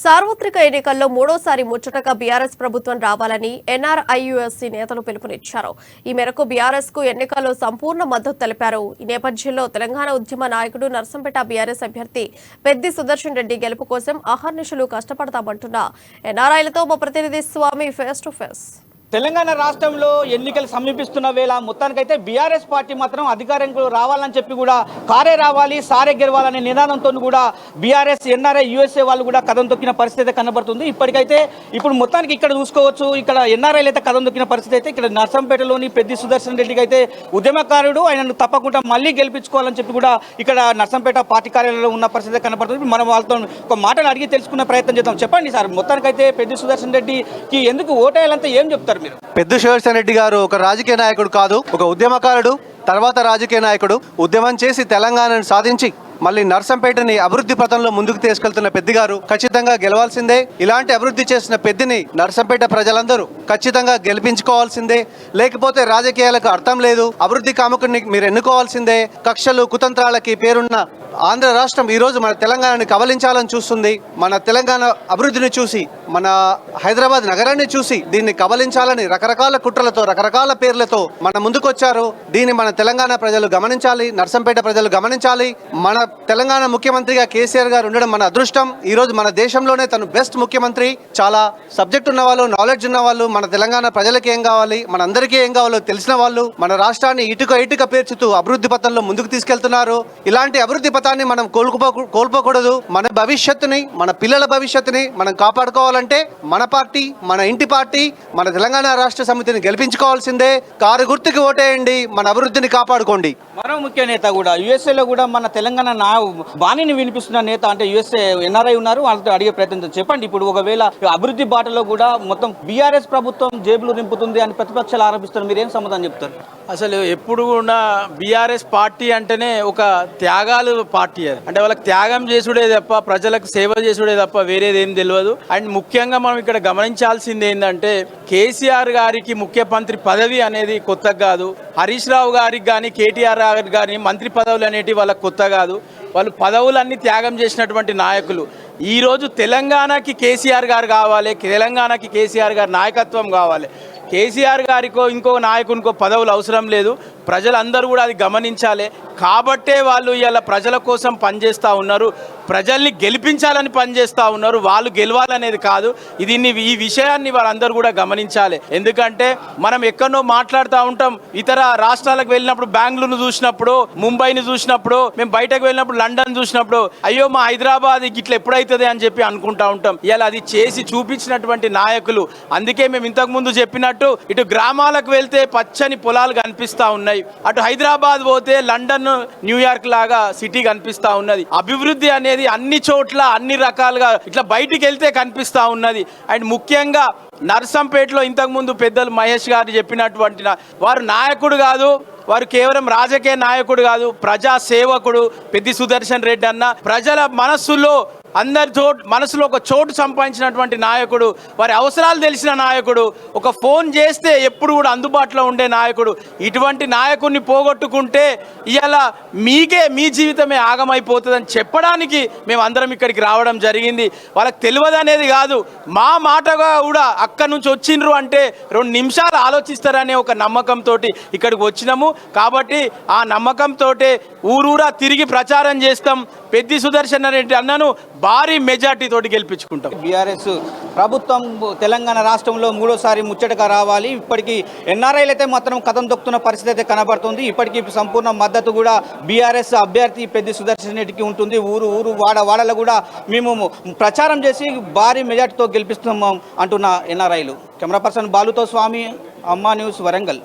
సార్వత్రిక ఎన్నికల్లో మూడోసారి ముచ్చటగా బీఆర్ఎస్ ప్రభుత్వం రావాలని ఎన్ఆర్ఐయుఎస్సీ నేతలు పిలుపునిచ్చారు. ఈ మేరకు బీఆర్ఎస్ కు ఎన్నికల్లో సంపూర్ణ మద్దతు తెలిపారు. ఈ నేపథ్యంలో తెలంగాణ ఉద్యమ నాయకుడు నర్సంపేట బీఆర్ఎస్ అభ్యర్థి పెద్ది సుదర్శన్ రెడ్డి గెలుపు కోసం అహర్నిశలు కష్టపడతామంటున్న ఎన్ఆర్ఐలతో మా ప్రతినిధి స్వామి ఫేస్ టు ఫేస్. తెలంగాణ రాష్ట్రంలో ఎన్నికలు సమీపిస్తున్న వేళ మొత్తానికైతే బీఆర్ఎస్ పార్టీ మాత్రం అధికారంలో రావాలని చెప్పి కూడా కారే రావాలి సారే గెలవాలనే నినాదంతో కూడా బీఆర్ఎస్ ఎన్ఆర్ఐ యూఎస్ఏ వాళ్ళు కూడా కథం తొక్కిన పరిస్థితి కనబడుతుంది. ఇప్పటికైతే ఇప్పుడు మొత్తానికి ఇక్కడ చూసుకోవచ్చు, ఇక్కడ ఎన్ఆర్ఐలు అయితే కథం తొక్కిన పరిస్థితి అయితే ఇక్కడ నర్సంపేటలోని పెద్ది సుదర్శన్ రెడ్డికి అయితే ఉద్యమకారుడు, ఆయనను తప్పకుండా మళ్ళీ గెలిపించుకోవాలని చెప్పి కూడా ఇక్కడ నర్సంపేట పార్టీ కార్యాలయంలో ఉన్న పరిస్థితి కనబడుతుంది. మనం వాళ్ళతో ఒక మాటలు అడిగి తెలుసుకునే ప్రయత్నం చేద్దాం. చెప్పండి సార్, మొత్తానికైతే పెద్ది సుదర్శన్ రెడ్డికి ఎందుకు ఓటేయాలంటే ఏం చెప్తారు? పెద్ది సుదర్శన్ రెడ్డి గారు ఒక రాజకీయ నాయకుడు కాదు, ఒక ఉద్యమకారుడు, తర్వాత రాజకీయ నాయకుడు. ఉద్యమం చేసి తెలంగాణను సాధించి మళ్ళీ నర్సంపేటని అభివృద్ధి పథంలో ముందుకు తీసుకెళ్తున్న పెద్ది గారు ఖచ్చితంగా గెలవాల్సిందే. ఇలాంటి అభివృద్ధి చేసిన పెద్దిని నర్సంపేట ప్రజలందరూ ఖచ్చితంగా గెలిపించుకోవాల్సిందే. లేకపోతే రాజకీయాలకు అర్థం లేదు. అభివృద్ధి కాముకుని మీరు ఎన్నుకోవాల్సిందే. కక్షలు కుతంత్రాలకి పేరున్న ఆంధ్ర రాష్ట్రం ఈరోజు మన తెలంగాణని కబలించాలని చూస్తుంది. మన తెలంగాణ అభివృద్ధిని చూసి, మన హైదరాబాద్ నగరాన్ని చూసి దీన్ని కబలించాలని రకరకాల కుట్రలతో, రకరకాల పేర్లతో మన ముందుకొచ్చారు. దీన్ని మన తెలంగాణ ప్రజలు గమనించాలి, నర్సంపేట ప్రజలు గమనించాలి. మన తెలంగాణ ముఖ్యమంత్రిగా కేసీఆర్ గారు ఉండడం మన అదృష్టం. ఈరోజు మన దేశంలోనే తను బెస్ట్ ముఖ్యమంత్రి. చాలా సబ్జెక్ట్ ఉన్న వాళ్ళు, నాలెడ్జ్ ఉన్న వాళ్ళు, మన తెలంగాణ ప్రజలకి ఏం కావాలి, మన అందరికీ ఏం కావాలో తెలిసిన వాళ్ళు మన రాష్ట్రాన్ని ఇటుక పేర్చుతూ అభివృద్ధి పథంలో ముందుకు తీసుకెళ్తున్నారు. ఇలాంటి అభివృద్ధి పథాన్ని మనం కోల్పోకూడదు. మన భవిష్యత్తుని, మన పిల్లల భవిష్యత్తుని మనం కాపాడుకోవాలంటే మన పార్టీ, మన ఇంటి పార్టీ, మన తెలంగాణ రాష్ట్ర సమితిని గెలిపించుకోవాల్సిందే. కారు గుర్తుకి ఓటేయండి, మన అభివృద్ధిని కాపాడుకోండి. మరో ముఖ్య నేత కూడా యుఎస్ఏలో కూడా మన తెలంగాణ బాణిని వినిపిస్తున్న నేత అంటే యుఎస్ఏ ఎన్ఆర్ఐ ఉన్నారు, వాళ్ళతో అడిగే ప్రయత్నం చెప్పండి. ఇప్పుడు ఒకవేళ అభివృద్ధి బాటలో కూడా మొత్తం బీఆర్ఎస్ ప్రభుత్వం జేబులు నింపుతుంది అని ప్రతిపక్షాలు ఆరోపిస్తున్నారు, మీరేం సమాధానం చెప్తారు? అసలు ఎప్పుడు కూడా బీఆర్ఎస్ పార్టీ అంటేనే ఒక త్యాగాలు పార్టీ. అది అంటే వాళ్ళకి త్యాగం చేసుడే తప్ప, ప్రజలకు సేవ చేసుడే తప్ప వేరేది ఏం తెలియదు. అండ్ ముఖ్యంగా మనం ఇక్కడ గమనించాల్సింది ఏంటంటే కేసీఆర్ గారికి ముఖ్యమంత్రి పదవి అనేది కొత్త కాదు. హరీష్ రావు గారికి కానీ, కేటీఆర్ గారికి కానీ మంత్రి పదవులు అనేటివి వాళ్ళకి కొత్త కాదు. వాళ్ళు పదవులన్నీ త్యాగం చేసినటువంటి నాయకులు. ఈరోజు తెలంగాణకి కేసీఆర్ గారు కావాలి, తెలంగాణకి కేసీఆర్ గారి నాయకత్వం కావాలి. కేసీఆర్ గారికో ఇంకో నాయకునికో పదవులు అవసరం లేదు. ప్రజలందరూ కూడా అది గమనించాలి. కాబట్టే వాళ్ళు ఇలా ప్రజల కోసం పనిచేస్తూ ఉన్నారు, ప్రజల్ని గెలిపించాలని పనిచేస్తూ ఉన్నారు. వాళ్ళు గెలవాలనేది కాదు. ఈ విషయాన్ని వాళ్ళందరూ కూడా గమనించాలి. ఎందుకంటే మనం ఎక్కడో మాట్లాడుతూ ఉంటాం, ఇతర రాష్ట్రాలకు వెళ్ళినప్పుడు, బెంగళూరు చూసినప్పుడు, ముంబైని చూసినప్పుడు, మేము బయటకు వెళ్ళినప్పుడు, లండన్ చూసినప్పుడు, అయ్యో మా హైదరాబాద్ ఇట్లా ఎప్పుడైతుంది అని చెప్పి అనుకుంటా ఉంటాం. ఇలా అది చేసి చూపించినటువంటి నాయకులు. అందుకే మేము ఇంతకుముందు చెప్పినట్టు ఇటు గ్రామాలకు వెళ్తే పచ్చని పొలాలు కనిపిస్తూ ఉన్నాయి, అటు హైదరాబాద్ పోతే లండన్, న్యూయార్క్ లాగా సిటీ కనిపిస్తూ ఉన్నది. అభివృద్ధి అనేది అన్ని చోట్ల అన్ని రకాలుగా ఇట్లా బయటికి వెళ్తే కనిపిస్తూ ఉన్నది. అండ్ ముఖ్యంగా నర్సంపేటలో ఇంతకుముందు పెద్దలు మహేష్ గారు చెప్పినటువంటి వారు నాయకుడు కాదు, వారు కేవలం రాజకీయ నాయకుడు కాదు, ప్రజా సేవకుడు పెద్ది సుదర్శన్ రెడ్డి అన్న. ప్రజల మనస్సులో మనసులో ఒక చోటు సంపాదించినటువంటి నాయకుడు, వారి అవసరాలు తెలిసిన నాయకుడు, ఒక ఫోన్ చేస్తే ఎప్పుడు కూడా అందుబాటులో ఉండే నాయకుడు. ఇటువంటి నాయకుడిని పోగొట్టుకుంటే ఇవాళ మీ జీవితమే ఆగమైపోతుందని చెప్పడానికి మేము అందరం ఇక్కడికి రావడం జరిగింది. వాళ్ళకి తెలియదు అనేది కాదు, మా మాటగా కూడా అక్కడి నుంచి వచ్చిండ్రు అంటే 2 నిమిషాలు ఆలోచిస్తారనే ఒక నమ్మకంతో ఇక్కడికి వచ్చినాము. కాబట్టి ఆ నమ్మకంతో ఊరూరా తిరిగి ప్రచారం చేస్తాం. పెద్ది సుదర్శన్ రెడ్డి అన్నను భారీ మెజార్టీ తోటి గెలిపించుకుంటాం. బీఆర్ఎస్ ప్రభుత్వం తెలంగాణ రాష్ట్రంలో మూడోసారి ముచ్చటగా రావాలి. ఇప్పటికీ ఎన్ఆర్ఐలు అయితే మాత్రం కథం తొక్కుతున్న పరిస్థితి అయితే కనబడుతుంది. ఇప్పటికీ సంపూర్ణ మద్దతు కూడా బీఆర్ఎస్ అభ్యర్థి పెద్ది సుదర్శన్ రెడ్డికి ఉంటుంది. ఊరు వాడలో కూడా మేము ప్రచారం చేసి భారీ మెజార్టీతో గెలిపిస్తున్నాం అంటున్న ఎన్ఆర్ఐలు. కెమెరా పర్సన్ బాలుతో స్వామి, అమ్మా న్యూస్, వరంగల్.